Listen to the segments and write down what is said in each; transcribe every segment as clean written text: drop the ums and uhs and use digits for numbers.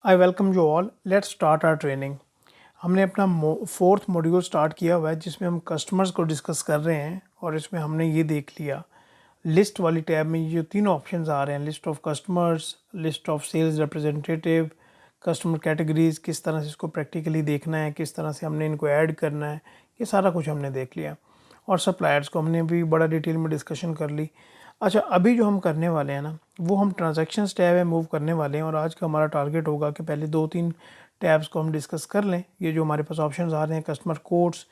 I welcome you all. Let's start our training. हमने अपना fourth module start किया हुआ है जिसमें हम कस्टमर्स को डिस्कस कर रहे हैं और इसमें हमने ये देख लिया लिस्ट वाली टैब में ये जो तीनों ऑप्शंस आ रहे हैं, list of customers, list of sales representative, customer categories, किस तरह से इसको प्रैक्टिकली देखना है, किस तरह से हमने इनको ऐड करना है, ये सारा कुछ हमने देख लिया। और सप्लायर्स को हमने भी बड़ा डिटेल में डिस्कशन कर ली। अच्छा, अभी जो हम करने वाले हैं ना, वो हम ट्रांजैक्शंस टैब में मूव करने वाले हैं और आज का हमारा टारगेट होगा कि पहले 2-3 टैब्स को हम डिस्कस कर लें। ये जो हमारे पास ऑप्शंस आ रहे हैं, customer codes,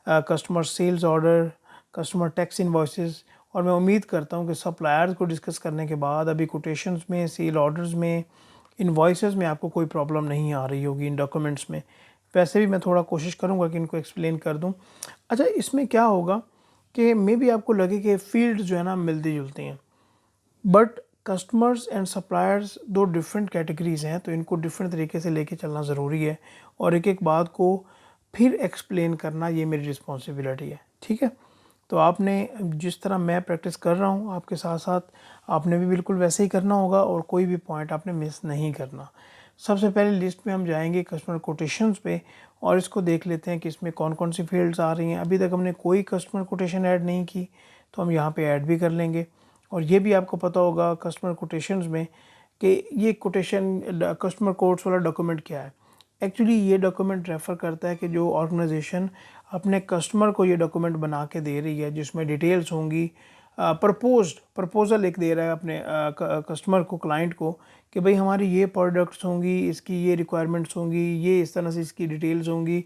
customer sales order, customer tax invoices, और मैं उम्मीद करता हूँ कि सप्लायर्स को डिस्कस करने के बाद अभी कोटेशंस में, सेल ऑर्डर्स में, इनवॉइसेस में आपको कोई प्रॉब्लम नहीं आ रही होगी इन डॉक्यूमेंट्स में। वैसे भी मैं थोड़ा कोशिश करूँगा कि इनको एक्सप्लेन कर दूँ। अच्छा, इसमें क्या होगा कि मे बी आपको लगे कि फील्ड जो है ना मिलती जुलती हैं, बट कस्टमर्स एंड सप्लायर्स दो डिफरेंट कैटेगरीज हैं, तो इनको डिफरेंट तरीके से लेके चलना ज़रूरी है और एक एक बात को फिर एक्सप्लेन करना ये मेरी रिस्पॉन्सिबिलिटी है। ठीक है, तो आपने जिस तरह मैं प्रैक्टिस कर रहा हूँ आपके साथ साथ आपने भी बिल्कुल वैसे ही करना होगा और कोई भी पॉइंट आपने मिस नहीं करना। सबसे पहले लिस्ट में हम जाएंगे कस्टमर कोटेशंस पे और इसको देख लेते हैं कि इसमें कौन कौन सी फील्ड्स आ रही हैं। अभी तक हमने कोई कस्टमर कोटेशन ऐड नहीं की, तो हम यहाँ पे ऐड भी कर लेंगे। और ये भी आपको पता होगा कस्टमर कोटेशंस में कि ये कोटेशन कस्टमर कोड्स वाला डॉक्यूमेंट क्या है। एक्चुअली ये डॉक्यूमेंट रेफ़र करता है कि जो ऑर्गेनाइजेशन अपने कस्टमर को ये डॉक्यूमेंट बना के दे रही है, जिसमें डिटेल्स होंगी, प्रपोज़ल एक दे रहा है अपने कस्टमर को, क्लाइंट को, कि भाई हमारी ये प्रोडक्ट्स होंगी, इसकी ये रिक्वायरमेंट्स होंगी, ये इस तरह से इसकी डिटेल्स होंगी।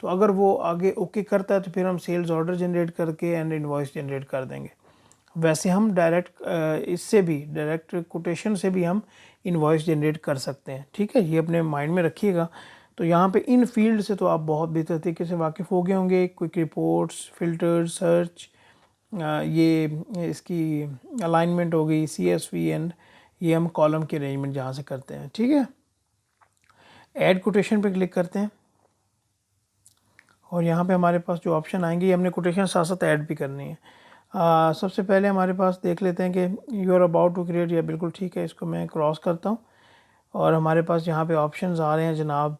तो अगर वो आगे ओके करता है तो फिर हम सेल्स ऑर्डर जनरेट करके एंड इनवॉइस जनरेट कर देंगे। वैसे हम इससे भी डायरेक्ट कोटेशन से भी हम इनवॉइस जनरेट कर सकते हैं। ठीक है, ये अपने माइंड में रखिएगा। तो यहाँ पे इन फील्ड से तो आप बहुत बेहतर तरीके से वाकिफ़ हो गए होंगे। क्विक रिपोर्ट्स, फिल्टर, सर्च, ये इसकी अलाइनमेंट हो गई, CSV, एंड ये हम कॉलम की अरेंजमेंट जहाँ से करते हैं। ठीक है, ऐड कोटेशन पे क्लिक करते हैं और यहाँ पे हमारे पास जो ऑप्शन आएंगे ये हमने कोटेशन साथ साथ ऐड भी करनी है। सबसे पहले हमारे पास देख लेते हैं कि you are about to create, या बिल्कुल ठीक है, इसको मैं क्रॉस करता हूँ और हमारे पास यहाँ पे ऑप्शंस आ रहे हैं जनाब।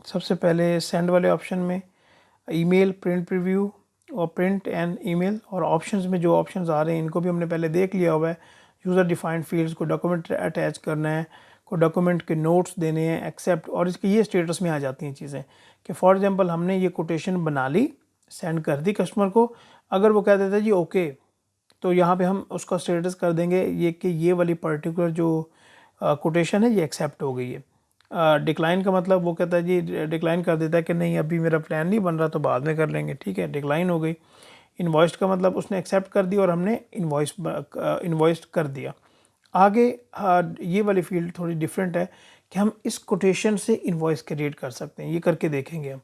सबसे पहले सेंड वाले ऑप्शन में ईमेल, प्रिंट प्रीव्यू और प्रिंट एंड ईमेल, और ऑप्शंस में जो ऑप्शंस आ रहे हैं इनको भी हमने पहले देख लिया हुआ है। यूज़र डिफाइंड फील्ड्स को डॉक्यूमेंट अटैच करना है, को डॉक्यूमेंट के नोट्स देने हैं, एक्सेप्ट, और इसके ये स्टेटस में आ जाती हैं चीज़ें कि फॉर एग्जांपल हमने ये कोटेशन बना ली, सेंड कर दी कस्टमर को। अगर वो कह देता है जी ओके, तो यहाँ पे हम उसका स्टेटस कर देंगे ये कि ये वाली पर्टिकुलर जो कोटेशन है ये एक्सेप्ट हो गई है। डिक्लाइन का मतलब वो कहता है जी, डिक्लाइन कर देता है कि नहीं अभी मेरा प्लान नहीं बन रहा, तो बाद में कर लेंगे। ठीक है, डिक्लाइन हो गई। इन्वॉइस्ड का मतलब उसने एक्सेप्ट कर दी और हमने इन्वॉइस्ड कर दिया। आगे ये वाली फील्ड थोड़ी डिफरेंट है कि हम इस कोटेशन से इन्वॉइस क्रिएट कर सकते हैं, ये करके देखेंगे हम।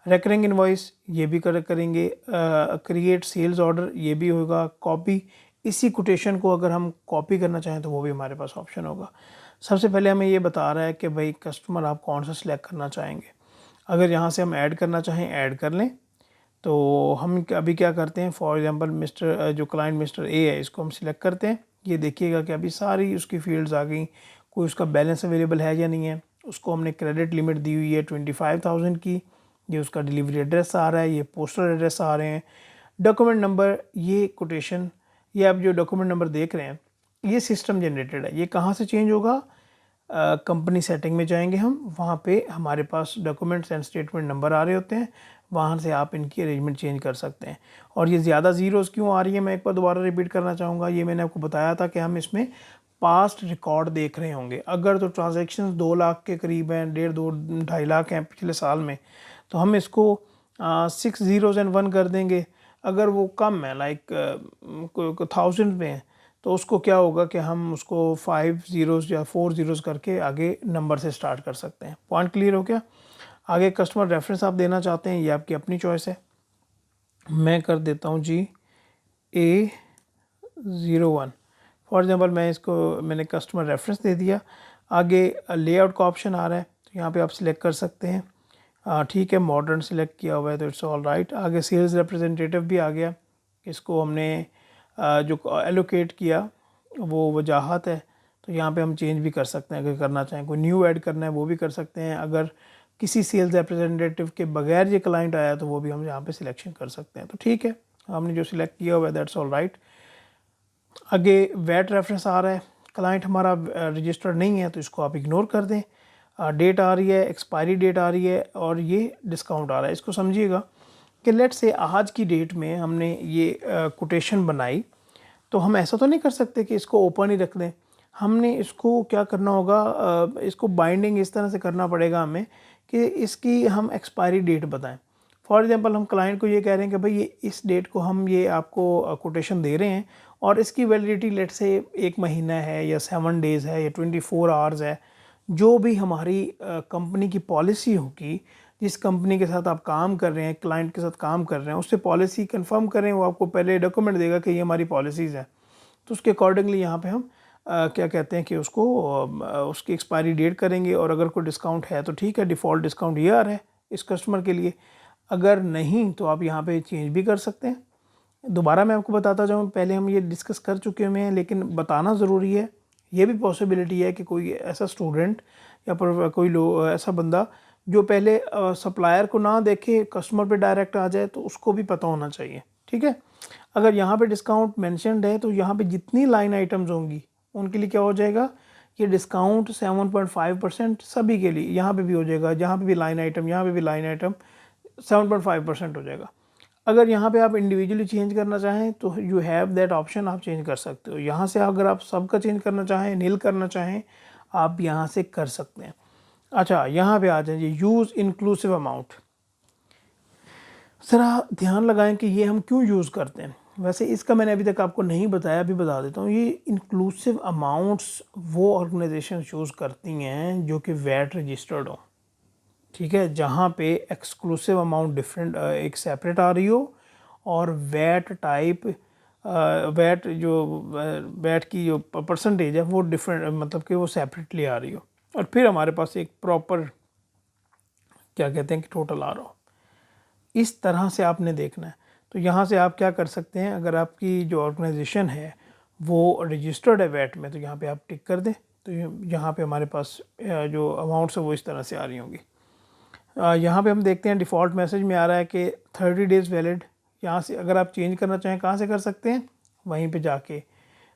रेकरिंग इन्वॉइस ये भी करेंगे, क्रिएट सेल्स ऑर्डर ये भी होगा, कॉपी, इसी कोटेशन को अगर हम कॉपी करना चाहें तो वो भी हमारे पास ऑप्शन होगा। सबसे पहले हमें ये बता रहा है कि भाई कस्टमर आप कौन सा सिलेक्ट करना चाहेंगे। अगर यहाँ से हम ऐड करना चाहें ऐड कर लें। तो हम अभी क्या करते हैं, फॉर एग्जांपल जो क्लाइंट मिस्टर ए है, इसको हम सिलेक्ट करते हैं। ये देखिएगा कि अभी सारी उसकी फील्ड्स आ गई, कोई उसका बैलेंस अवेलेबल है या नहीं है। उसको हमने क्रेडिट लिमिट दी हुई है 25,000 की। ये उसका डिलीवरी एड्रेस आ रहा है, ये पोस्टल एड्रेस आ रहे हैं, डॉक्यूमेंट नंबर, ये कोटेशन, ये आप जो डॉक्यूमेंट नंबर देख रहे हैं ये सिस्टम जनरेटेड है। ये कहाँ से चेंज होगा, कंपनी सेटिंग में जाएंगे हम, वहाँ पे हमारे पास डॉक्यूमेंट्स एंड स्टेटमेंट नंबर आ रहे होते हैं, वहाँ से आप इनकी अरेंजमेंट चेंज कर सकते हैं। और ये ज़्यादा ज़ीरोज़ क्यों आ रही है, मैं एक बार दोबारा रिपीट करना चाहूँगा। ये मैंने आपको बताया था कि हम इसमें पास्ट रिकॉर्ड देख रहे होंगे। अगर तो ट्रांजैक्शन 2 लाख के करीब हैं, 1.5-2.5 लाख हैं पिछले साल में, तो हम इसको 6 ज़ीरोज़ एंड 1 कर देंगे। अगर वो कम है, लाइक 1000 में है, तो उसको क्या होगा कि हम उसको 5 ज़ीरोज़ या 4 ज़ीरोज़ करके आगे नंबर से स्टार्ट कर सकते हैं। पॉइंट क्लियर हो गया। आगे कस्टमर रेफरेंस आप देना चाहते हैं, ये आपकी अपनी चॉइस है। मैं कर देता हूँ जी A01। फॉर एग्जांपल मैंने कस्टमर रेफरेंस दे दिया। आगे लेआउट का ऑप्शन आ रहा है, तो यहाँ पे आप सिलेक्ट कर सकते हैं। ठीक है, मॉडर्न सिलेक्ट किया हुआ है तो इट्स ऑल राइट। आगे सेल्स रिप्रेजेंटेटिव भी आ गया, इसको हमने जो एलोकेट किया वो वजाहत है, तो यहाँ पे हम चेंज भी कर सकते हैं अगर करना चाहें। कोई न्यू ऐड करना है वो भी कर सकते हैं। अगर किसी सेल्स रिप्रेजेंटेटिव के बगैर ये क्लाइंट आया तो वो भी हम यहाँ पे सिलेक्शन कर सकते हैं। तो ठीक है, हमने जो सिलेक्ट किया हुआ है दैट्स ऑल राइट। आगे वैट रेफरेंस आ रहा है, क्लाइंट हमारा रजिस्टर्ड नहीं है तो इसको आप इग्नोर कर दें। डेट आ रही है, एक्सपायरी डेट आ रही है और ये डिस्काउंट आ रहा है। इसको समझिएगा कि लेट से आज की डेट में हमने ये कोटेशन बनाई, तो हम ऐसा तो नहीं कर सकते कि इसको ओपन ही रख दें। हमने इसको क्या करना होगा, इसको बाइंडिंग इस तरह से करना पड़ेगा हमें कि इसकी हम एक्सपायरी डेट बताएं। फॉर एग्जांपल हम क्लाइंट को ये कह रहे हैं कि भाई ये इस डेट को हम ये आपको कोटेशन दे रहे हैं और इसकी वैलिडिटी लेट से 1 महीना है या 7 डेज़ है या 24 आवर्स है। जो भी हमारी कंपनी की पॉलिसी होगी, जिस कंपनी के साथ आप काम कर रहे हैं, क्लाइंट के साथ काम कर रहे हैं, उससे पॉलिसी कंफर्म करें। वो आपको पहले डॉक्यूमेंट देगा कि ये हमारी पॉलिसीज़ है, तो उसके अकॉर्डिंगली यहाँ पे हम क्या कहते हैं कि उसको उसकी एक्सपायरी डेट करेंगे। और अगर कोई डिस्काउंट है तो ठीक है, डिफ़ॉल्ट डिस्काउंट ये आ रहा है इस कस्टमर के लिए। अगर नहीं तो आप यहाँ पे चेंज भी कर सकते हैं। दोबारा मैं आपको बताता जाऊँ, पहले हम ये डिस्कस कर चुके हुए हैं लेकिन बताना ज़रूरी है। ये भी पॉसिबिलिटी है कि कोई ऐसा स्टूडेंट या पर कोई ऐसा बंदा जो पहले सप्लायर को ना देखे कस्टमर पे डायरेक्ट आ जाए, तो उसको भी पता होना चाहिए। ठीक है, अगर यहाँ पे डिस्काउंट मेंशन्ड है तो यहाँ पे जितनी लाइन आइटम्स होंगी उनके लिए क्या हो जाएगा, ये डिस्काउंट 7.5% सभी के लिए यहाँ पे भी हो जाएगा। जहाँ पे भी लाइन आइटम, यहाँ पे भी लाइन आइटम 7.5% हो जाएगा। अगर यहाँ पे आप इंडिविजुअली चेंज करना चाहें तो यू हैव दैट ऑप्शन, आप चेंज कर सकते हो। यहाँ से अगर आप सबका चेंज करना चाहें, नील करना चाहें, आप यहाँ से कर सकते हैं। अच्छा, यहाँ पे आ जाइए यूज़ इंक्लूसिव अमाउंट। ज़रा ध्यान लगाएं कि ये हम क्यों यूज़ करते हैं। वैसे इसका मैंने अभी तक आपको नहीं बताया, अभी बता देता हूँ। ये इंक्लूसिव अमाउंट्स वो ऑर्गेनाइजेशन यूज़ करती हैं जो कि वैट रजिस्टर्ड हो। ठीक है, जहाँ पे एक्सक्लूसिव अमाउंट डिफरेंट एक सेपरेट आ रही हो और वैट टाइप वैट जो वैट की जो परसेंटेज है वो डिफरेंट, मतलब कि वो सेपरेटली आ रही हो, और फिर हमारे पास एक प्रॉपर क्या कहते हैं कि टोटल आ रहा हो। इस तरह से आपने देखना है। तो यहाँ से आप क्या कर सकते हैं, अगर आपकी जो ऑर्गेनाइजेशन है वो रजिस्टर्ड है वैट में, तो यहाँ पे आप टिक कर दें। तो यहाँ पे हमारे पास जो अमाउंट्स है वो इस तरह से आ रही होंगी। यहाँ पे हम देखते हैं डिफ़ॉल्ट मैसेज में आ रहा है कि 30 डेज़ वैलिड। यहाँ से अगर आप चेंज करना चाहें कहाँ से कर सकते हैं, वहीं पे जाके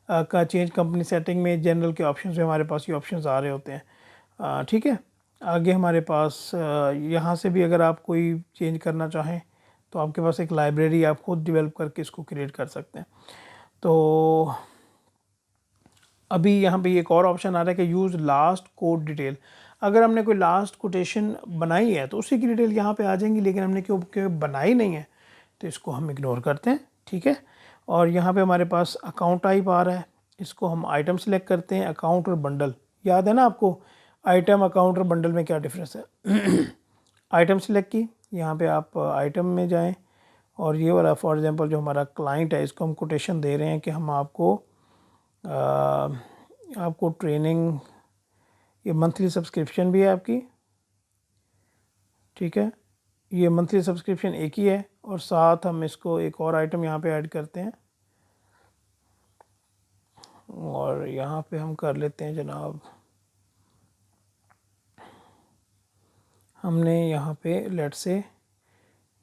का चेंज कंपनी सेटिंग में जनरल के ऑप्शन में हमारे पास ये ऑप्शंस आ रहे होते हैं। ठीक है, आगे हमारे पास यहाँ से भी अगर आप कोई चेंज करना चाहें तो आपके पास एक लाइब्रेरी आप खुद डेवलप करके इसको क्रिएट कर सकते हैं। तो अभी यहाँ पे एक और ऑप्शन आ रहा है कि यूज़ लास्ट कोड डिटेल। अगर हमने कोई लास्ट कोटेशन बनाई है तो उसी की डिटेल यहाँ पे आ जाएंगी, लेकिन हमने क्यों बनाई नहीं है तो इसको हम इग्नोर करते हैं। ठीक है, और यहाँ पे हमारे पास अकाउंट टाइप आ रहा है, इसको हम आइटम सेलेक्ट करते हैं। अकाउंट और बंडल, याद है ना आपको आइटम, अकाउंट और बंडल में क्या डिफरेंस है। आइटम सेलेक्ट की, यहाँ पे आप आइटम में जाएं और ये वाला फॉर एग्जांपल जो हमारा क्लाइंट है इसको हम कोटेशन दे रहे हैं कि हम आपको ट्रेनिंग, ये मंथली सब्सक्रिप्शन भी है आपकी। ठीक है, ये मंथली सब्सक्रिप्शन एक ही है, और साथ हम इसको एक और आइटम यहाँ पे ऐड करते हैं और यहाँ पे हम कर लेते हैं जनाब, हमने यहाँ पे लेट से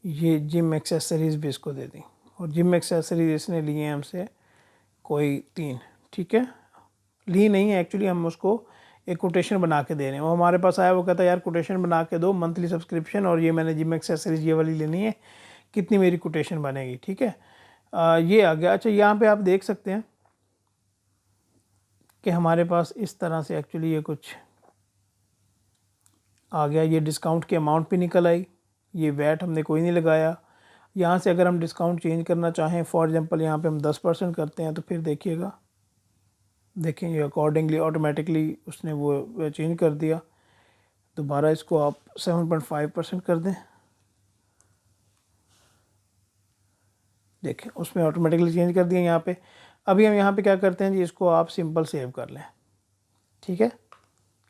ये जिम एक्सेसरीज़ भी इसको दे दी, और जिम एक्सेसरीज इसने लिए हैं हमसे कोई 3। ठीक है, ली नहीं है एक्चुअली, हम उसको एक कोटेशन बना के दे रहे हैं। वो हमारे पास आया, वो कहता है यार कोटेशन बना के दो, मंथली सब्सक्रिप्शन और ये मैंने जिम एक्सेसरीज ये वाली लेनी है, कितनी मेरी कोटेशन बनेगी। ठीक है, ये आ गया। अच्छा, यहाँ पे आप देख सकते हैं कि हमारे पास इस तरह से एक्चुअली ये कुछ आ गया। ये डिस्काउंट की अमाउंट भी निकल आई, ये वैट हमने कोई नहीं लगाया। यहाँ से अगर हम डिस्काउंट चेंज करना चाहें, फॉर एग्जांपल यहाँ पे हम 10% करते हैं, तो फिर देखिएगा, देखें ये अकॉर्डिंगली ऑटोमेटिकली उसने वो चेंज कर दिया। दोबारा इसको आप 7.5% कर दें, देखें उसमें ऑटोमेटिकली चेंज कर दिया यहाँ पे। अभी हम यहाँ पे क्या करते हैं जी, इसको आप सिंपल सेव कर लें। ठीक है,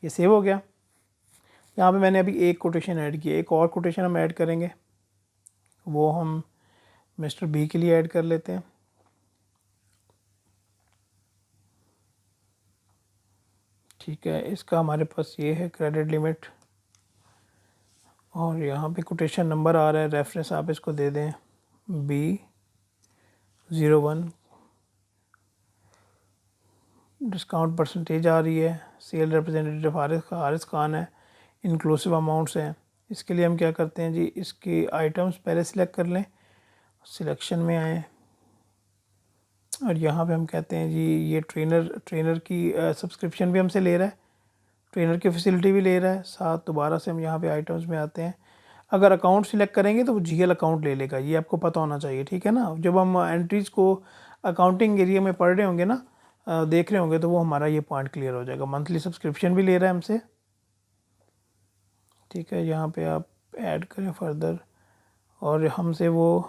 ये सेव हो गया। यहाँ पे मैंने अभी एक कोटेशन ऐड किया, एक और कोटेशन हम ऐड करेंगे, वो हम मिस्टर बी के लिए ऐड कर लेते हैं। ठीक है, इसका हमारे पास ये है क्रेडिट लिमिट, और यहाँ पे कोटेशन नंबर आ रहा है, रेफरेंस आप इसको दे दें B01, डिस्काउंट परसेंटेज आ रही है, सेल रिप्रेजेंटेटिव हारिस खान है, इंक्लूसिव अमाउंट्स हैं। इसके लिए हम क्या करते हैं जी, इसके आइटम्स पहले सिलेक्ट कर लें, सिलेक्शन में आए और यहाँ पे हम कहते हैं जी ये ट्रेनर की सब्सक्रिप्शन भी हमसे ले रहा है, ट्रेनर की फैसिलिटी भी ले रहा है साथ। दोबारा से हम यहाँ पे आइटम्स में आते हैं, अगर अकाउंट सिलेक्ट करेंगे तो वो जीएल अकाउंट ले लेगा, ये आपको पता होना चाहिए, ठीक है ना। जब हम एंट्रीज़ को अकाउंटिंग एरिया में पढ़ रहे होंगे ना, देख रहे होंगे, तो वो हमारा ये पॉइंट क्लियर हो जाएगा। मंथली सब्सक्रिप्शन भी ले रहा है हमसे, ठीक है। यहाँ पे आप ऐड करें फर्दर, और हमसे वो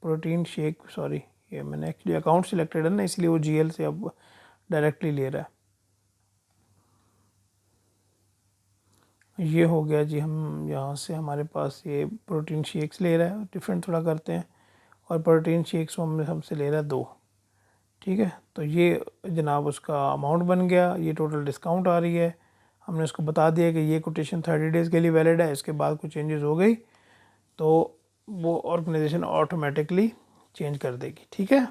प्रोटीन शेक, सॉरी ये मैंने एक्चुअली अकाउंट सिलेक्टेड है ना, इसलिए वो जीएल से अब डायरेक्टली ले रहा है। ये हो गया जी, हम यहाँ से हमारे पास ये प्रोटीन शेक्स ले रहा है, डिफरेंट थोड़ा करते हैं, और प्रोटीन शेक्स हमसे ले रहा है 2, ठीक है। तो ये जनाब उसका अमाउंट बन गया, ये टोटल डिस्काउंट आ रही है। हमने उसको बता दिया कि ये कोटेशन 30 डेज़ के लिए वैलिड है, इसके बाद कुछ चेंजेस हो गई तो वो ऑर्गेनाइजेशन ऑटोमेटिकली चेंज कर देगी, ठीक है।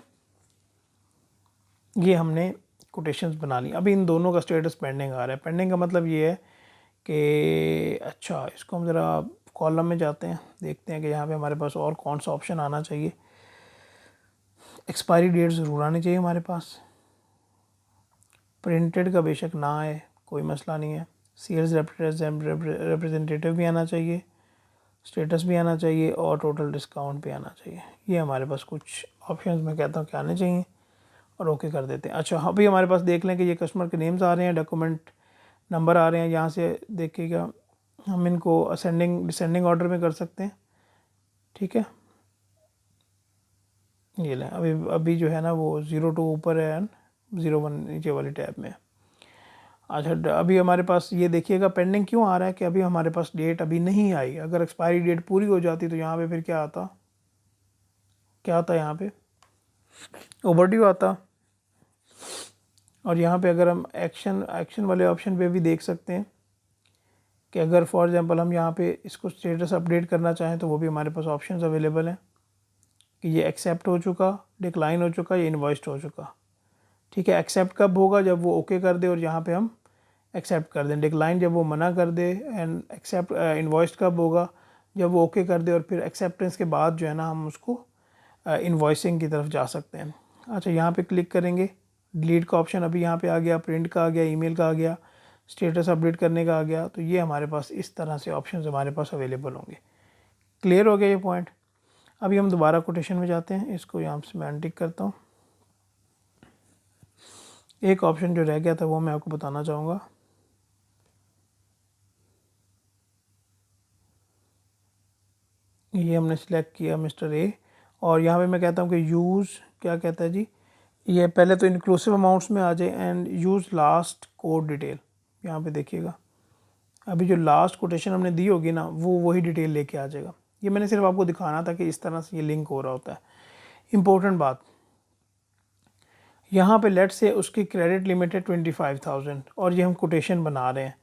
ये हमने कोटेशंस बना ली। अभी इन दोनों का स्टेटस पेंडिंग आ रहा है। पेंडिंग का मतलब ये है कि अच्छा, इसको हम ज़रा कॉलम में जाते हैं, देखते हैं कि यहाँ पे हमारे पास और कौन सा ऑप्शन आना चाहिए। एक्सपायरी डेट ज़रूर आनी चाहिए हमारे पास, प्रिंटेड का बेशक ना आए, कोई मसला नहीं है। सेल्स रिप्रेजेंटेटिव भी आना चाहिए, स्टेटस भी आना चाहिए, और टोटल डिस्काउंट भी आना चाहिए। ये हमारे पास कुछ ऑप्शंस मैं कहता हूँ कि आने चाहिए, और ओके कर देते हैं। अच्छा, अभी हमारे पास देख लें कि ये कस्टमर के नेम्स आ रहे हैं, डॉक्यूमेंट नंबर आ रहे हैं। यहाँ से देखिएगा, हम इनको असेंडिंग डिसेंडिंग ऑर्डर में कर सकते हैं, ठीक है। ये लें, अभी जो है ना वो 02 ऊपर है एंड 01 नीचे वाली टैब में। अच्छा, अभी हमारे पास ये देखिएगा पेंडिंग क्यों आ रहा है कि अभी हमारे पास डेट अभी नहीं आई। अगर एक्सपायरी डेट पूरी हो जाती तो यहाँ पे फिर क्या आता, यहाँ पे ओवरड्यू आता। और यहाँ पे अगर हम एक्शन वाले ऑप्शन पे भी देख सकते हैं कि अगर फॉर एग्जांपल हम यहाँ पे इसको स्टेटस अपडेट करना चाहें तो वो भी हमारे पास ऑप्शंस अवेलेबल हैं कि ये एक्सेप्ट हो चुका, डिक्लाइन हो चुका, ये इन्वॉइस्ड हो चुका, ठीक है। एक्सेप्ट कब होगा, जब वो ओके कर दे और यहाँ पे हम एक्सेप्ट कर दें। डिक्लाइन जब वो मना कर दे। एंड एक्सेप्ट इन्वॉइस्ड कब होगा, जब वो ओके कर दे और फिर एक्सेप्टेंस के बाद जो है ना हम उसको इन्वॉइसिंग की तरफ जा सकते हैं। अच्छा, यहाँ पे क्लिक करेंगे, डिलीट का ऑप्शन अभी यहाँ पे आ गया, प्रिंट का आ गया, ईमेल का आ गया, स्टेटस अपडेट करने का आ गया। तो ये हमारे पास इस तरह से ऑप्शन हमारे पास अवेलेबल होंगे। क्लियर हो गया ये पॉइंट। अभी हम दोबारा कोटेशन में जाते हैं, इसको यहाँ से मैं अनटिक करता हूँ। एक ऑप्शन जो रह गया था वो मैं आपको बताना चाहूँगा। ये हमने सिलेक्ट किया मिस्टर ए, और यहाँ पे मैं कहता हूँ कि यूज़, क्या कहता है जी, ये पहले तो इंक्लूसिव अमाउंट्स में आ जाए and use last code detail. यहाँ पे देखिएगा, अभी जो लास्ट कोटेशन हमने दी होगी ना वो वही डिटेल लेके आ जाएगा। ये मैंने सिर्फ आपको दिखाना था कि इस तरह से ये लिंक हो रहा होता है। इम्पोर्टेंट बात, यहाँ पे लेट से उसकी क्रेडिट लिमिट है 25,000 और ये हम कोटेशन बना रहे हैं।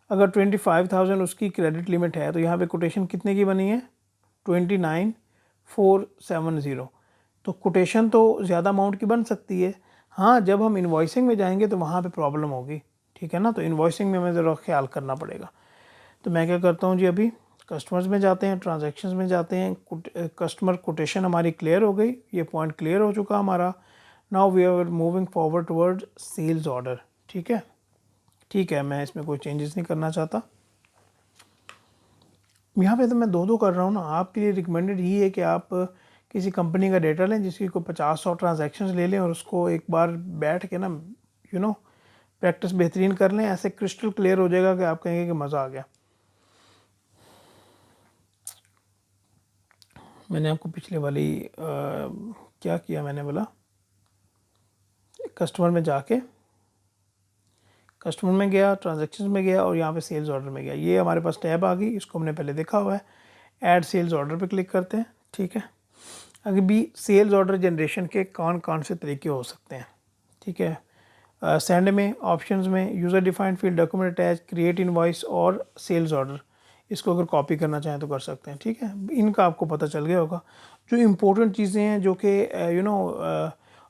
अगर 25,000 उसकी क्रेडिट लिमिट है तो यहाँ पे कोटेशन कितने की बनी है, 29,470। तो कोटेशन तो ज़्यादा अमाउंट की बन सकती है। हाँ, जब हम इन्वॉइसिंग में जाएंगे तो वहाँ पे प्रॉब्लम होगी, ठीक है ना। तो इन्वॉइसिंग में हमें ज़रा ख्याल करना पड़ेगा। तो मैं क्या करता हूँ जी, अभी कस्टमर्स में जाते हैं, ट्रांजैक्शंस में जाते हैं। कस्टमर कोटेशन हमारी क्लियर हो गई, ये पॉइंट क्लियर हो चुका हमारा। Now we are moving forward toward sales order, ठीक है। ठीक है, मैं इसमें कोई चेंजेस नहीं करना चाहता। यहाँ पे तो मैं दो कर रहा हूँ ना। आपके लिए रिकमेंडेड ही है कि आप किसी कंपनी का डेटा लें जिसकी को 50-100 ट्रांजैक्शंस ले लें और उसको एक बार बैठ के ना प्रैक्टिस बेहतरीन कर लें। ऐसे क्रिस्टल क्लियर हो जाएगा कि आप कहेंगे कि मज़ा आ गया। मैंने आपको पिछले वाली क्या किया, मैंने बोला कस्टमर में जाके, कस्टमर में गया, ट्रांजैक्शंस में गया और यहाँ पे सेल्स ऑर्डर में गया। ये हमारे पास टैब आ गई, इसको हमने पहले देखा हुआ है। ऐड सेल्स ऑर्डर पे क्लिक करते हैं, ठीक है। अभी भी सेल्स ऑर्डर जनरेशन के कौन कौन से तरीके हो सकते हैं, ठीक है। सेंड में ऑप्शंस में user defined field, document attach, create invoice और सेल्स ऑर्डर, इसको अगर कॉपी करना चाहें तो कर सकते हैं। ठीक है, इनका आपको पता चल गया होगा। जो इम्पोर्टेंट चीज़ें हैं जो कि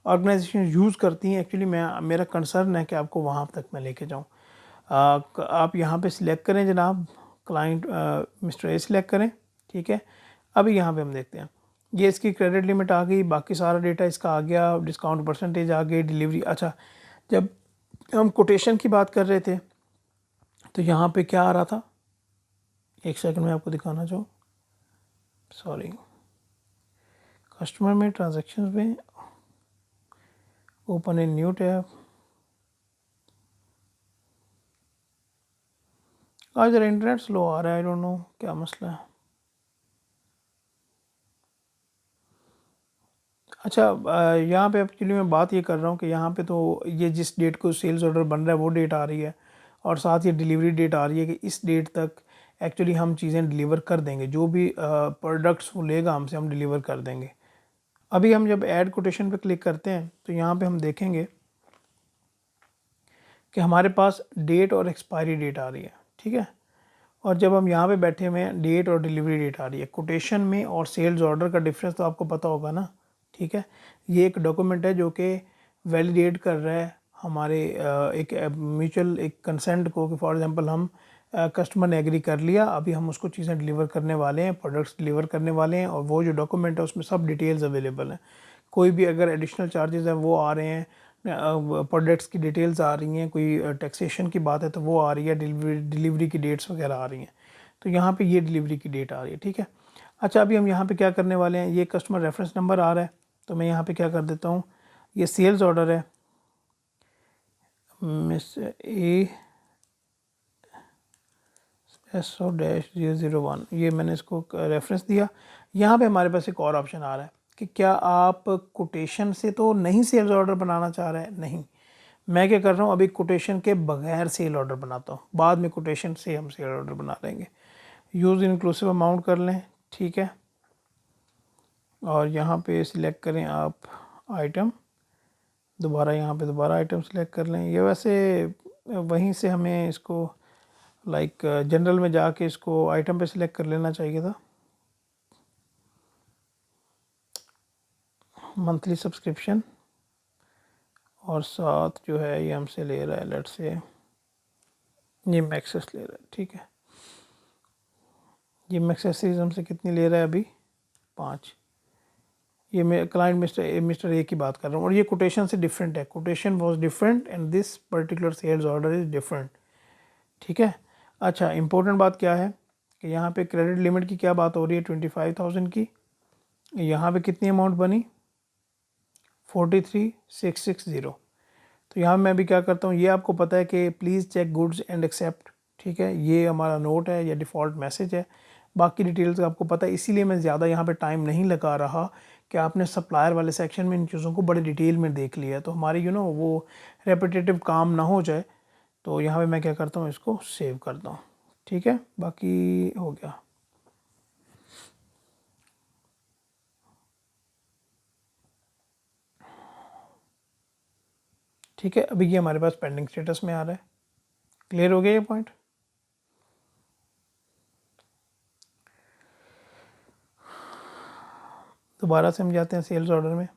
ऑर्गेनाइजेशन यूज़ करती हैं, एक्चुअली मेरा कंसर्न है कि आपको वहाँ तक मैं लेके जाऊँ। आप यहाँ पे सिलेक्ट करें जनाब, क्लाइंट मिस्टर ए सिलेक्ट करें। ठीक है, अभी यहाँ पे हम देखते हैं, ये इसकी क्रेडिट लिमिट आ गई, बाकी सारा डेटा इसका आ गया, डिस्काउंट परसेंटेज आ गई, डिलीवरी। अच्छा, जब हम कोटेशन की बात कर रहे थे तो यहाँ पे क्या आ रहा था, एक सेकंड में आपको दिखाना चाहूँ, सॉरी, कस्टमर में ट्रांजैक्शंस में ओपन ए न्यू टैब। आज जरा इंटरनेट स्लो आ रहा है, आई डोंट नो क्या मसला है। अच्छा, यहाँ पे एक्चुअली मैं बात ये कर रहा हूँ कि यहाँ पे तो ये जिस डेट को सेल्स ऑर्डर बन रहा है वो डेट आ रही है, और साथ ही डिलीवरी डेट आ रही है कि इस डेट तक एक्चुअली हम चीज़ें डिलीवर कर देंगे, जो भी प्रोडक्ट्स वो लेगा हमसे हम डिलीवर कर देंगे। अभी हम जब ऐड कोटेशन पे क्लिक करते हैं तो यहाँ पे हम देखेंगे कि हमारे पास डेट और एक्सपायरी डेट आ रही है। ठीक है, और जब हम यहाँ पे बैठे हुए हैं, डेट और डिलीवरी डेट आ रही है। कोटेशन में और सेल्स ऑर्डर का डिफरेंस तो आपको पता होगा ना। ठीक है, ये एक डॉक्यूमेंट है जो कि वैलिडेट कर रहा है हमारे एक म्यूचुअल एक कंसेंट को, कि फॉर एग्जांपल हम कस्टमर ने एग्री कर लिया, अभी हम उसको चीज़ें डिलीवर करने वाले हैं, प्रोडक्ट्स डिलीवर करने वाले हैं, और वो जो डॉक्यूमेंट है उसमें सब डिटेल्स अवेलेबल हैं। कोई भी अगर एडिशनल चार्जेस हैं वो आ रहे हैं, प्रोडक्ट्स की डिटेल्स आ रही हैं, कोई टैक्सेशन की बात है तो वो आ रही है, डिलीवरी की डेट्स वगैरह आ रही हैं। तो यहाँ पे ये डिलीवरी की डेट आ रही है। ठीक है, अच्छा, अभी हम यहाँ पे क्या करने वाले हैं, ये कस्टमर रेफरेंस नंबर आ रहा है, तो मैं यहाँ पे क्या कर देता हूँ, ये सेल्स ऑर्डर है मिस ए SO-001, ये मैंने इसको रेफरेंस दिया। यहाँ पे हमारे पास एक और ऑप्शन आ रहा है कि क्या आप कोटेशन से तो नहीं सेल्स ऑर्डर बनाना चाह रहे हैं, नहीं, मैं क्या कर रहा हूँ, अभी कोटेशन के बगैर सेल ऑर्डर बनाता हूँ, बाद में कोटेशन से हम सेल ऑर्डर बना लेंगे। यूज़ इंक्लूसिव अमाउंट कर लें। ठीक है, और यहाँ पे सिलेक्ट करें आप आइटम, दोबारा यहाँ पे दोबारा आइटम सेलेक्ट कर लें। ये वैसे वहीं से हमें इसको लाइक जनरल में जाके इसको आइटम पे सिलेक्ट कर लेना चाहिए था, मंथली सब्सक्रिप्शन, और साथ जो है ये हमसे ले रहा है, लेट से ये मैक्सेस ले रहा है। ठीक है, ये मैक्सेसरीज हमसे कितनी ले रहा है अभी, 5। ये मैं क्लाइंट मिस्टर ए की बात कर रहा हूँ, और ये कोटेशन से डिफरेंट है, quotation was different and this particular sales order is different. ठीक है, अच्छा, इंपॉर्टेंट बात क्या है कि यहाँ पे क्रेडिट लिमिट की क्या बात हो रही है, 25,000 की। यहाँ पे कितनी अमाउंट बनी, 43,660। तो यहाँ मैं भी क्या करता हूँ, ये आपको पता है कि please check goods and accept. ठीक है, ये हमारा नोट है या डिफ़ॉल्ट मैसेज है, बाकी डिटेल्स आपको पता है, इसीलिए मैं ज़्यादा यहाँ पे टाइम नहीं लगा रहा कि आपने सप्लायर वाले सेक्शन में इन चीज़ों को बड़े डिटेल में देख लिया है, तो हमारी वो रेपिटेटिव काम ना हो जाए। तो यहाँ पे मैं क्या करता हूँ, इसको सेव करता हूँ। ठीक है, बाकी हो गया। ठीक है, अभी ये हमारे पास पेंडिंग स्टेटस में आ रहा है। क्लियर हो गया ये पॉइंट। दोबारा से हम जाते हैं सेल्स ऑर्डर में।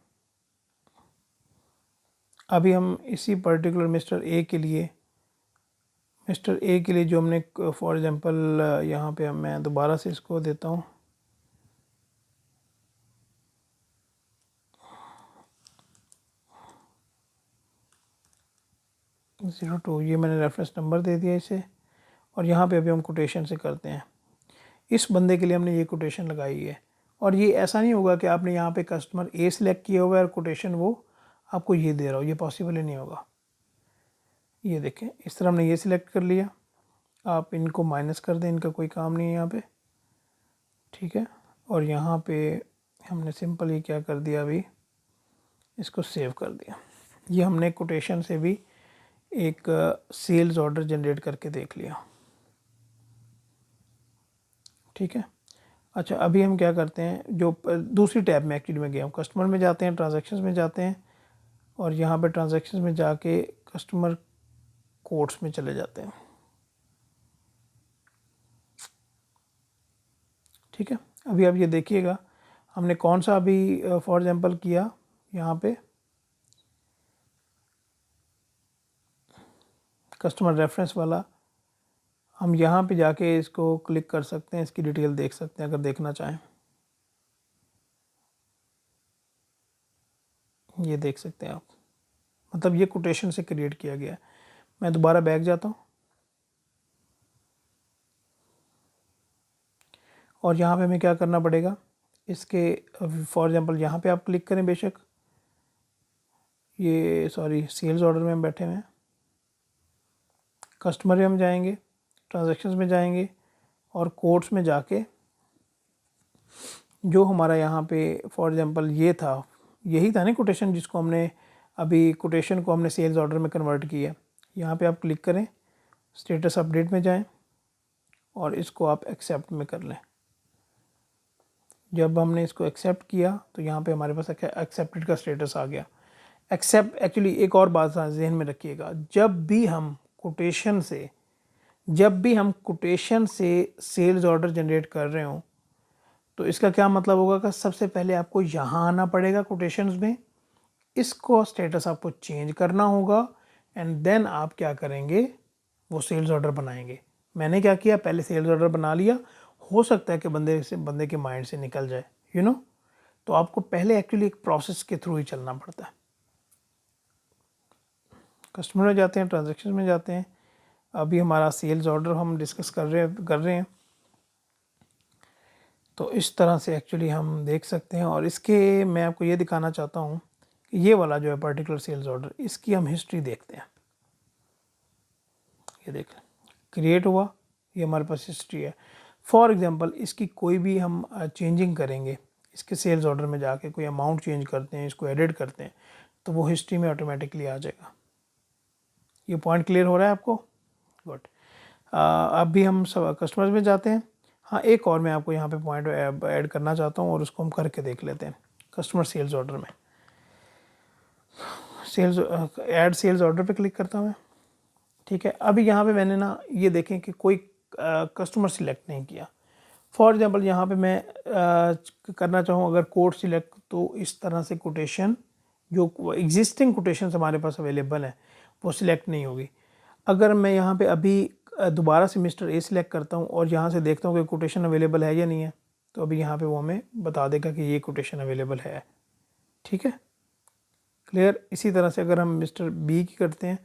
अभी हम इसी पर्टिकुलर मिस्टर ए के लिए जो हमने फॉर एग्जांपल यहाँ पे मैं दोबारा से इसको देता हूँ, (02), ये मैंने रेफरेंस नंबर दे दिया इसे, और यहाँ पे अभी हम कोटेशन से करते हैं। इस बंदे के लिए हमने ये कोटेशन लगाई है, और ये ऐसा नहीं होगा कि आपने यहाँ पे कस्टमर ए सिलेक्ट किया हुआ है और कोटेशन वो आपको ये दे रहा हो, ये पॉसिबल ही नहीं होगा। ये देखें, इस तरह हमने ये सिलेक्ट कर लिया, आप इनको माइनस कर दें, इनका कोई काम नहीं है यहाँ पे। ठीक है, और यहाँ पे हमने सिंपल ये क्या कर दिया, अभी इसको सेव कर दिया। ये हमने कोटेशन से भी एक सेल्स ऑर्डर जनरेट करके देख लिया। ठीक है, अच्छा, अभी हम क्या करते हैं, जो दूसरी टैब में एक्चुअली में गया हूँ, कस्टमर में जाते हैं, ट्रांजैक्शंस में जाते हैं, और यहाँ पे ट्रांजैक्शंस में जाके कस्टमर कोड्स में चले जाते हैं। ठीक है, अभी आप ये देखिएगा हमने कौन सा अभी फॉर एग्जांपल किया, यहाँ पे कस्टमर रेफरेंस वाला। हम यहाँ पे जाके इसको क्लिक कर सकते हैं, इसकी डिटेल देख सकते हैं अगर देखना चाहें। ये देख सकते हैं आप, मतलब ये कोटेशन से क्रिएट किया गया है। मैं दोबारा बैक जाता हूँ और यहाँ पे हमें क्या करना पड़ेगा, इसके फॉर एग्जांपल यहाँ पे आप क्लिक करें, बेशक ये सॉरी सेल्स ऑर्डर में हम बैठे हुए हैं, कस्टमर में हम जाएंगे, ट्रांजैक्शंस में जाएंगे और कोड्स में जाके जो हमारा यहाँ पे फॉर एग्जांपल ये था, यही था ना कोटेशन जिसको हमने अभी कोटेशन को हमने सेल्स ऑर्डर में कन्वर्ट किया। यहाँ पे आप क्लिक करें, स्टेटस अपडेट में जाएं और इसको आप एक्सेप्ट में कर लें। जब हमने इसको एक्सेप्ट किया तो यहाँ पे हमारे पास एक्सेप्टेड का स्टेटस आ गया। एक्सेप्ट एक्चुअली एक और बात जहन में रखिएगा, जब भी हम कोटेशन से सेल्स ऑर्डर जनरेट कर रहे हो तो इसका क्या मतलब होगा कि सबसे पहले आपको यहाँ आना पड़ेगा कोटेशंस में, इसको स्टेटस आपको चेंज करना होगा एंड देन आप क्या करेंगे, वो सेल्स ऑर्डर बनाएंगे। मैंने क्या किया, पहले सेल्स ऑर्डर बना लिया, हो सकता है कि बंदे के माइंड से निकल जाए, तो आपको पहले एक्चुअली एक प्रोसेस के थ्रू ही चलना पड़ता है। कस्टमर में जाते हैं, ट्रांजैक्शन में जाते हैं, अभी हमारा सेल्स ऑर्डर हम डिस्कस कर रहे हैं। तो इस तरह से एक्चुअली हम देख सकते हैं। और इसके मैं आपको ये दिखाना चाहता हूँ कि ये वाला जो है पर्टिकुलर सेल्स ऑर्डर, इसकी हम हिस्ट्री देखते हैं। ये देख लें, क्रिएट हुआ, ये हमारे पास हिस्ट्री है। फॉर एग्जांपल इसकी कोई भी हम चेंजिंग करेंगे, इसके सेल्स ऑर्डर में जाके कोई अमाउंट चेंज करते हैं, इसको एडिट करते हैं, तो वो हिस्ट्री में ऑटोमेटिकली आ जाएगा। ये पॉइंट क्लियर हो रहा है आपको? गुड। अब भी हम सब कस्टमर्स में जाते हैं। हाँ, एक और मैं आपको यहाँ पे पॉइंट ऐड करना चाहता हूँ और उसको हम करके देख लेते हैं। कस्टमर सेल्स ऑर्डर में ऐड सेल्स ऑर्डर पे क्लिक करता हूँ मैं। ठीक है, अभी यहाँ पे मैंने ना ये देखें कि कोई कस्टमर सिलेक्ट नहीं किया। फॉर एग्जांपल यहाँ पे मैं करना चाहूँ अगर कोड सिलेक्ट, तो इस तरह से कोटेशन जो एग्जिस्टिंग कोटेशन हमारे पास अवेलेबल है वो सिलेक्ट नहीं होगी। अगर मैं यहाँ पे अभी दोबारा से मिस्टर ए सिलेक्ट करता हूँ और यहाँ से देखता हूँ कि कोटेशन अवेलेबल है या नहीं है, तो अभी यहाँ पे वो हमें बता देगा कि ये कोटेशन अवेलेबल है। ठीक है, क्लियर। इसी तरह से अगर हम मिस्टर बी की करते हैं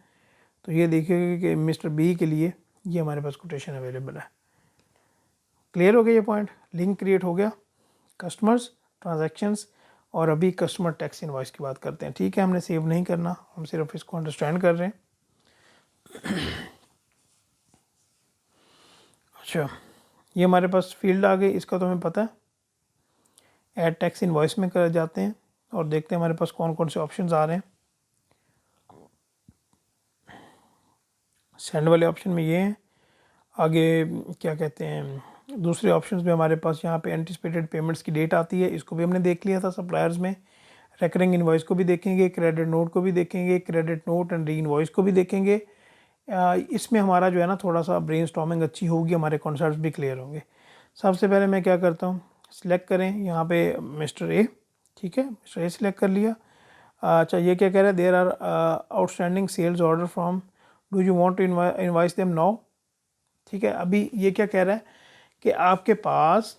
तो ये देखिएगा कि मिस्टर बी के लिए ये हमारे पास कोटेशन अवेलेबल है। क्लियर हो गया ये पॉइंट, लिंक क्रिएट हो गया, कस्टमर्स, ट्रांजैक्शंस। और अभी कस्टमर टैक्स इनवॉइस की बात करते हैं। ठीक है, हमने सेव नहीं करना, हम सिर्फ इसको अंडरस्टैंड कर रहे हैं। अच्छा, ये हमारे पास फील्ड आ गई, इसका तो हमें पता है। ऐड टैक्स इनवॉइस में कर जाते हैं और देखते हैं हमारे पास कौन कौन से ऑप्शंस आ रहे हैं। सेंड वाले ऑप्शन में ये हैं। आगे क्या कहते हैं, दूसरे ऑप्शंस में हमारे पास यहाँ पे एंटिसिपेटेड पेमेंट्स की डेट आती है, इसको भी हमने देख लिया था सप्लायर्स में। रेकरिंग इनवॉइस को भी देखेंगे, क्रेडिट नोट को भी देखेंगे, credit note and re invoice को भी देखेंगे। इसमें हमारा जो है ना थोड़ा सा ब्रेनस्टॉर्मिंग अच्छी होगी, हमारे कॉन्सेप्ट्स भी क्लियर होंगे। सबसे पहले मैं क्या करता हूँ, सिलेक्ट करें यहाँ पे मिस्टर ए। ठीक है, मिस्टर ए सिलेक्ट कर लिया। अच्छा, ये क्या कह रहा है, there are outstanding sales order from, do you want to invoice them now. ठीक है, अभी ये क्या कह रहा है कि आपके पास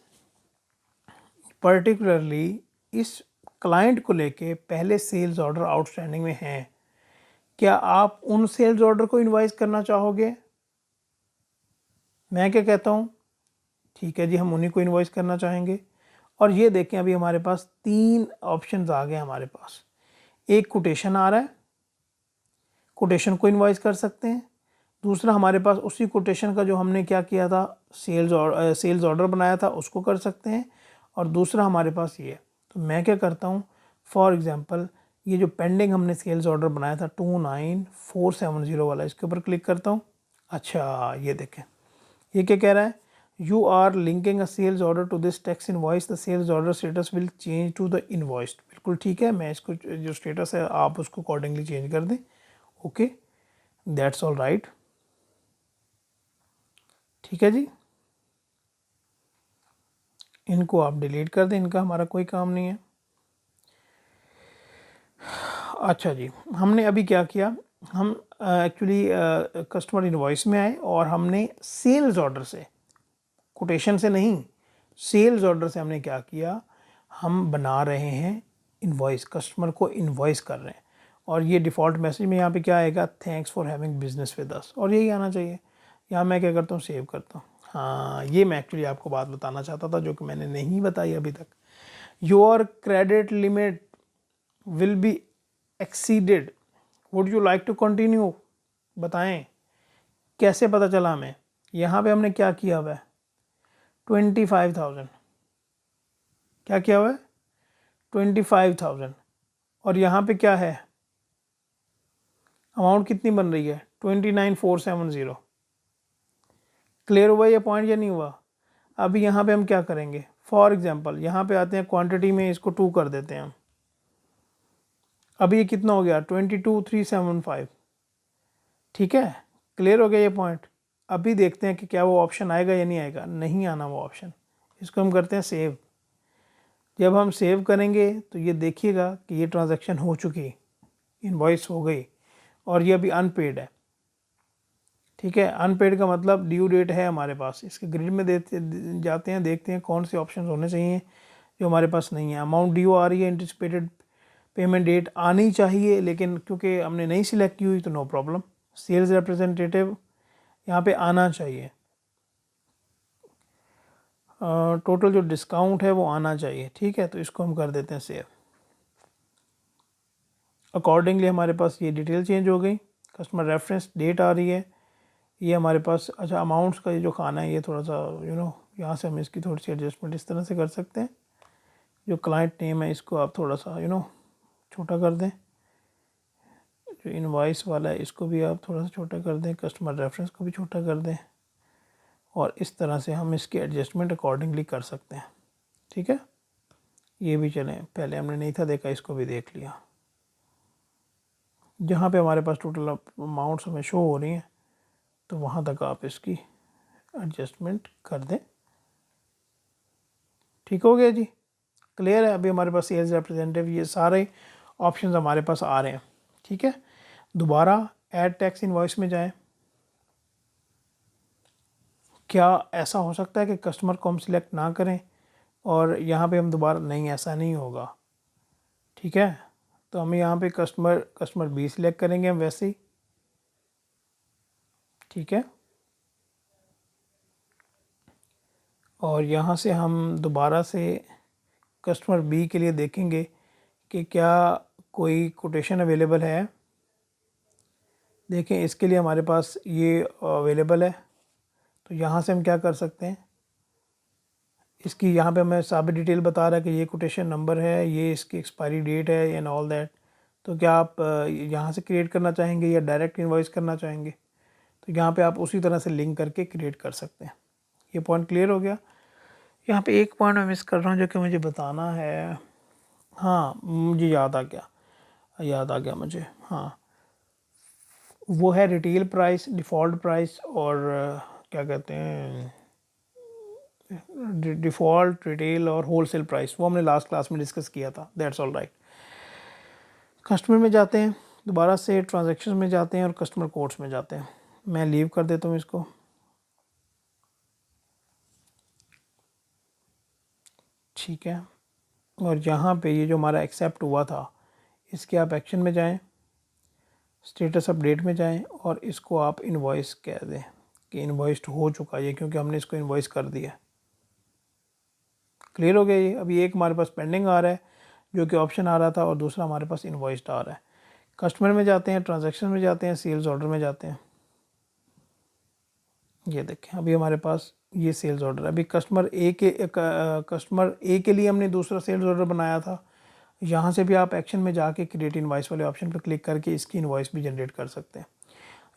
पर्टिकुलरली इस क्लाइंट को लेके पहले सेल्स ऑर्डर आउटस्टैंडिंग में हैं, क्या आप उन सेल्स ऑर्डर को इनवाइस करना चाहोगे? मैं क्या कहता हूँ, ठीक है जी, हम उन्हीं को इनवाइस करना चाहेंगे। और ये देखें अभी हमारे पास 3 ऑप्शंस आ गए हमारे पास। एक कोटेशन आ रहा है, कोटेशन को इनवाइस कर सकते हैं। दूसरा हमारे पास उसी कोटेशन का जो हमने क्या किया था, सेल्स ऑर्डर बनाया था, उसको कर सकते हैं। और दूसरा हमारे पास ये, तो मैं क्या करता हूँ, फॉर एग्जांपल ये जो पेंडिंग हमने सेल्स ऑर्डर बनाया था 29470 वाला, इसके ऊपर क्लिक करता हूँ। अच्छा, ये देखें, ये क्या कह रहा है, you are linking a sales order to this tax invoice, the sales order status will change to the invoiced. बिल्कुल ठीक है, मैं इसको जो स्टेटस है आप उसको अकॉर्डिंगली चेंज कर दें। Okay, that's all right. ठीक है जी, इनको आप डिलीट कर दें, इनका हमारा कोई काम नहीं है। अच्छा जी, हमने अभी क्या किया, हम एक्चुअली कस्टमर इनवॉइस में आए और हमने सेल्स ऑर्डर से, कोटेशन से नहीं, सेल्स ऑर्डर से हमने क्या किया, हम बना रहे हैं इनवॉइस, कस्टमर को इनवॉइस कर रहे हैं। और ये डिफ़ॉल्ट मैसेज में यहाँ पे क्या आएगा, thanks for having business with us, और यही आना चाहिए। यहाँ मैं क्या करता हूँ, सेव करता हूँ। हाँ, ये मैं एक्चुअली आपको बात बताना चाहता था जो कि मैंने नहीं बताई अभी तक। Your credit limit will be exceeded, would you like to continue, बताएं कैसे पता चला हमें। यहाँ पे हमने क्या किया हुआ है, 25,000, क्या किया हुआ है, 25,000, और यहाँ पे क्या है, अमाउंट कितनी बन रही है, 29,470। क्लियर हुआ ये पॉइंट या नहीं हुआ। अभी यहाँ पे हम क्या करेंगे, फॉर एग्जांपल यहाँ पे आते हैं, क्वांटिटी में इसको 2 कर देते हैं हम। अभी ये कितना हो गया, 22,375। ठीक है, क्लियर हो गया ये पॉइंट। अभी देखते हैं कि क्या वो ऑप्शन आएगा या नहीं आएगा, नहीं आना वो ऑप्शन। इसको हम करते हैं सेव। जब हम सेव करेंगे तो ये देखिएगा कि ये ट्रांजैक्शन हो चुकी, इनवॉइस हो गई, और ये अभी अनपेड है। ठीक है, अनपेड का मतलब ड्यू डेट है हमारे पास। इसके ग्रिड में देते जाते हैं, देखते हैं कौन से ऑप्शन होने चाहिए जो हमारे पास नहीं है। अमाउंट ड्यू आ रही है, एंटिसिपेटेड पेमेंट डेट आनी चाहिए, लेकिन क्योंकि हमने नहीं सिलेक्ट की हुई तो नो प्रॉब्लम। सेल्स रिप्रेजेंटेटिव यहाँ पे आना चाहिए, टोटल जो डिस्काउंट है वो आना चाहिए। ठीक है, तो इसको हम कर देते हैं सेव। अकॉर्डिंगली हमारे पास ये डिटेल चेंज हो गई, कस्टमर रेफरेंस डेट आ रही है, ये हमारे पास। अच्छा, अमाउंट्स का ये जो खाना है ये थोड़ा सा यहाँ से हम इसकी थोड़ी सी एडजस्टमेंट इस तरह से कर सकते हैं। जो क्लाइंट नेम है इसको आप थोड़ा सा छोटा कर दें। जो इनवॉइस वाला है इसको भी आप थोड़ा सा छोटा कर दें, कस्टमर रेफरेंस को भी छोटा कर दें, और इस तरह से हम इसकी एडजस्टमेंट अकॉर्डिंगली कर सकते हैं। ठीक है, ये भी चलें, पहले हमने नहीं था देखा, इसको भी देख लिया। जहाँ पे हमारे पास टोटल अमाउंट्स हमें शो हो रही हैं तो वहाँ तक आप इसकी एडजस्टमेंट कर दें। ठीक हो गया जी, क्लियर है। अभी हमारे पास सेल्स रिप्रेजेंटेटिव, ये सारे ऑप्शंस हमारे पास आ रहे हैं। ठीक है, दोबारा ऐड टैक्स इनवॉइस में जाएं। क्या ऐसा हो सकता है कि कस्टमर को हम सिलेक्ट ना करें और यहाँ पे हम दोबारा, नहीं, ऐसा नहीं होगा। ठीक है, तो हम यहाँ पे कस्टमर बी सिलेक्ट करेंगे हम वैसे ही। ठीक है, और यहाँ से हम दोबारा से कस्टमर बी के लिए देखेंगे कि क्या कोई कोटेशन अवेलेबल है। देखें, इसके लिए हमारे पास ये अवेलेबल है, तो यहाँ से हम क्या कर सकते हैं, इसकी यहाँ पे हमें साबित डिटेल बता रहा है कि ये कोटेशन नंबर है, ये इसकी एक्सपायरी डेट है एंड ऑल दैट। तो क्या आप यहाँ से क्रिएट करना चाहेंगे या डायरेक्ट इनवॉइस करना चाहेंगे, तो यहाँ पे आप उसी तरह से लिंक करके क्रिएट कर सकते हैं। ये पॉइंट क्लियर हो गया। यहाँ पे एक पॉइंट मैं मिस कर रहा हूँ जो कि मुझे बताना है। हाँ, मुझे याद आ गया मुझे। हाँ, वो है रिटेल प्राइस, डिफ़ॉल्ट प्राइस, और क्या कहते हैं, डिफ़ॉल्ट, रिटेल और होलसेल प्राइस। वो हमने लास्ट क्लास में डिस्कस किया था। That's all right. कस्टमर में जाते हैं, दोबारा से ट्रांजैक्शन में जाते हैं और कस्टमर कोड्स में जाते हैं। मैं लीव कर देता हूँ इसको। ठीक है, और यहाँ पे ये जो हमारा एक्सेप्ट हुआ था, इसके आप एक्शन में जाएं, स्टेटस अपडेट में जाएं, और इसको आप इनवॉइस कह दें कि इनवॉइस्ड हो चुका है, क्योंकि हमने इसको इनवॉइस कर दिया। क्लियर हो गया ये। अभी एक हमारे पास पेंडिंग आ रहा है जो कि ऑप्शन आ रहा था, और दूसरा हमारे पास इनवॉइस्ड आ रहा है। कस्टमर में जाते हैं, ट्रांजैक्शन में जाते हैं, सेल्स ऑर्डर में जाते हैं। ये देखें, अभी हमारे पास ये सेल्स ऑर्डर, अभी कस्टमर ए के लिए हमने दूसरा सेल्स ऑर्डर बनाया था। यहाँ से भी आप एक्शन में जाके क्रिएट इनवॉइस वाले ऑप्शन पर क्लिक करके इसकी इनवॉइस भी जनरेट कर सकते हैं।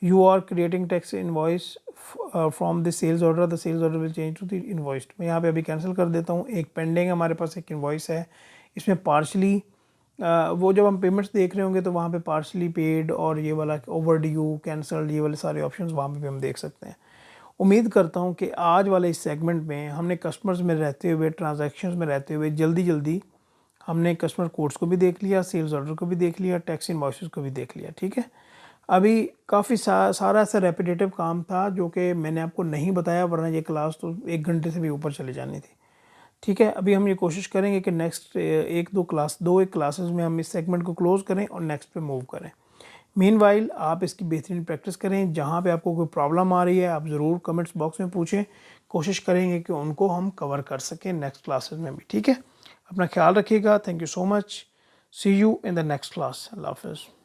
You are creating tax invoice from the sales order, the sales order will change to the invoiced. मैं यहाँ पे अभी कैंसिल कर देता हूँ। एक पेंडिंग हमारे पास एक इनवॉइस है, इसमें पार्शली वो जब हम पेमेंट्स देख रहे होंगे तो वहाँ पे पार्शली पेड और ये वाला ओवर ड्यू, कैंसल्ड, ये वाले सारे ऑप्शंस वहाँ पे भी हम देख सकते हैं। उम्मीद करता हूँ कि आज वाले इस सेगमेंट में हमने कस्टमर्स में रहते हुए, ट्रांजैक्शंस में रहते हुए जल्दी जल्दी हमने कस्टमर कोड्स को भी देख लिया, सेल्स ऑर्डर को भी देख लिया, टैक्स इनवॉइसेस को भी देख लिया। ठीक है, अभी काफ़ी सारा ऐसा रेपिटेटिव काम था जो कि मैंने आपको नहीं बताया, वरना ये क्लास तो 1 घंटे से भी ऊपर चली जानी थी। ठीक है, अभी हम ये कोशिश करेंगे कि नेक्स्ट एक क्लासेस में हम इस सेगमेंट को क्लोज़ करें और नेक्स्ट पे मूव करें। मीनवाइल आप इसकी बेहतरीन प्रैक्टिस करें। जहाँ पे आपको कोई प्रॉब्लम आ रही है आप ज़रूर कमेंट्स बॉक्स में पूछें, कोशिश करेंगे कि उनको हम कवर कर सकें नेक्स्ट क्लासेस में भी। ठीक है, अपना ख्याल रखिएगा। Thank you so much. See you in the next class. अल्लाह हाफ़िज़।